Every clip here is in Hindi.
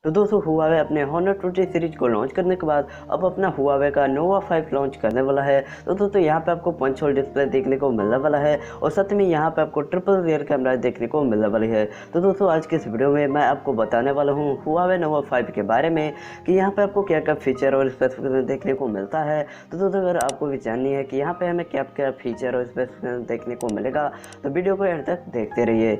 तो दोस्तों Huawei अपने Honor 20 सीरीज को लॉन्च करने के बाद अब अपना Huawei का Nova 5 लॉन्च करने वाला है। तो दोस्तों यहाँ पे आपको पंच होल डिस्प्ले देखने को मिलने वाला है और साथ में यहाँ पे आपको ट्रिपल रियर कैमरा देखने को मिलने वाली है। तो दोस्तों आज के इस वीडियो में मैं आपको बताने वाला हूँ Huawei Nova 5 के बारे में कि यहाँ पे आपको क्या क्या फीचर और स्पेसिफिकेशन देखने को मिलता है। तो दोस्तों अगर आपको भी जाननी है कि यहाँ पे हमें क्या क्या फीचर और स्पेसिफिकेशन देखने को मिलेगा तो वीडियो को एंड तक देखते रहिए।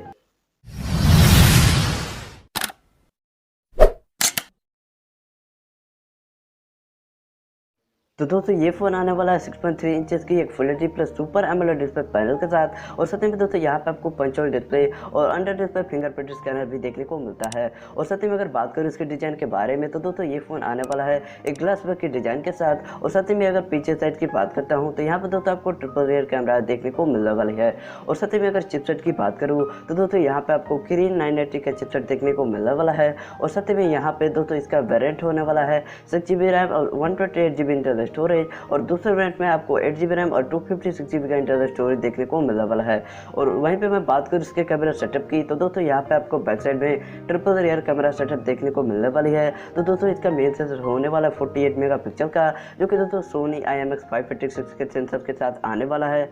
तो दोस्तों ये फ़ोन आने वाला है 6.3 इंचेस की एक full HD plus super AMOLED display panel के साथ और साथ में दोस्तों यहाँ पे आपको पंच होल डिस्प्ले और अंडर डिस्प्ले फिंगरप्रिंट स्कैनर भी देखने को मिलता है। और साथ में अगर बात करूँ इसके डिज़ाइन के बारे में तो दोस्तों ये फ़ोन आने वाला है एक ग्लास बैक के डिज़ाइन के साथ। और साथ में अगर पीछे साइड की बात करता हूँ तो यहाँ पर दोस्तों आपको ट्रिपल रियर कैमरा देखने को मिलने वाली है। और साथ में अगर चिपसेट की बात करूँ तो दोस्तों यहाँ पे आपको Kirin 980 का चिपसेट देखने को मिलने वाला है। और साथ में यहाँ पे दोस्तों इसका वेरिएंट होने वाला है 6GB रैम और 128GB इंटरनल स्टोरेज और दूसरे वेरिएंट में आपको 8GB रैम और 256GB का इंटरनल स्टोरेज देखने को मिलने वाला है। और वहीं पे मैं बात करूँ इसके कैमरा सेटअप की तो दोस्तों यहाँ पे आपको बैक साइड में ट्रिपल रियर कैमरा सेटअप देखने को मिलने वाली है। तो दोस्तों इसका मेन सेंसर होने वाला है 48 मेगापिक्सल का, जो कि दोस्तों सोनी IMX586 के सेंसर के साथ आने वाला है।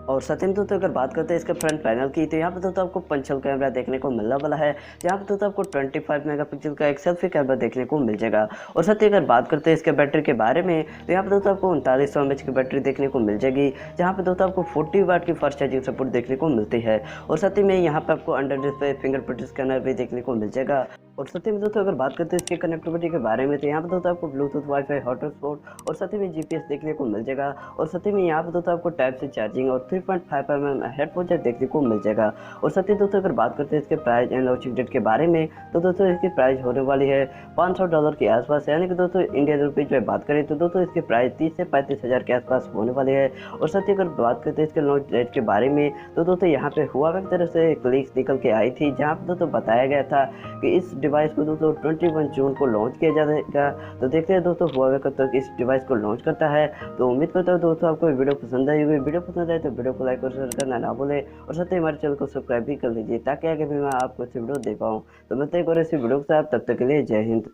और साथ में दोस्तों अगर बात करते हैं इसके फ्रंट पैनल की तो यहाँ पर दोस्तों आपको पंच होल कैमरा देखने को मिलने वाला है, जहाँ पर दोस्तों आपको 25 मेगापिक्सल का एक सेल्फी कैमरा देखने को मिल जाएगा। और साथ ही अगर बात करते हैं इसके बैटरी के बारे में तो यहाँ पर दोस्तों आपको 3900 mAh की बैटरी देखने को मिल जाएगी, जहाँ पर दोस्तों आपको 40 वाट की फास्ट चार्जिंग सपोर्ट देखने को मिलती है। और साथ ही में यहाँ पर आपको अंडर डिस्प्ले फिंगरप्रिंट स्कैनर भी देखने को मिल जाएगा। और साथ ही में दोस्तों अगर बात करते हैं इसकी कनेक्टिविटी के बारे में तो यहाँ पर दोस्तों आपको ब्लूटूथ वाईफाई हॉटस्पॉट और साथ ही में GPS देखने को मिल जाएगा। और साथ ही में यहाँ पर दोस्तों आपको टाइप से चार्जिंग और 3.5 mm हेडफोन जैक देखने को मिल जाएगा। और साथ ही दोस्तों अगर बात करते हैं इसके प्राइस एंड लॉन्चिंग डेट के बारे में तो दोस्तों इसकी प्राइस होने वाली है $500 के आसपास, यानी कि दोस्तों इंडियन रुपीज में बात करें तो दोस्तों इसकी प्राइस 30 से 35 हज़ार के आसपास होने वाली है। और साथ ही अगर बात करते हैं इसके लॉन्च डेट के बारे में तो दोस्तों यहाँ पे Huawei की तरफ से एक लीक निकल के आई थी, जहाँ पर दोस्तों बताया गया था कि इस डिवाइस को दोस्तों 21 जून को लॉन्च किया जाएगा। तो देखते हैं दोस्तों Huawei कब तक इस डिवाइस को लॉन्च करता है। तो उम्मीद करता हूँ दोस्तों आपको वीडियो पसंद आई होगी। वीडियो पसंद आए तो वीडियो को लाइक और शेयर करना ना भूलें और साथ ही हमारे चैनल को सब्सक्राइब भी कर लीजिए ताकि आगे भी मैं आपको अच्छी वीडियो दे पाऊँ। तो मिलते हैं एक और ऐसी वीडियो के साथ, तब तक के लिए जय हिंद।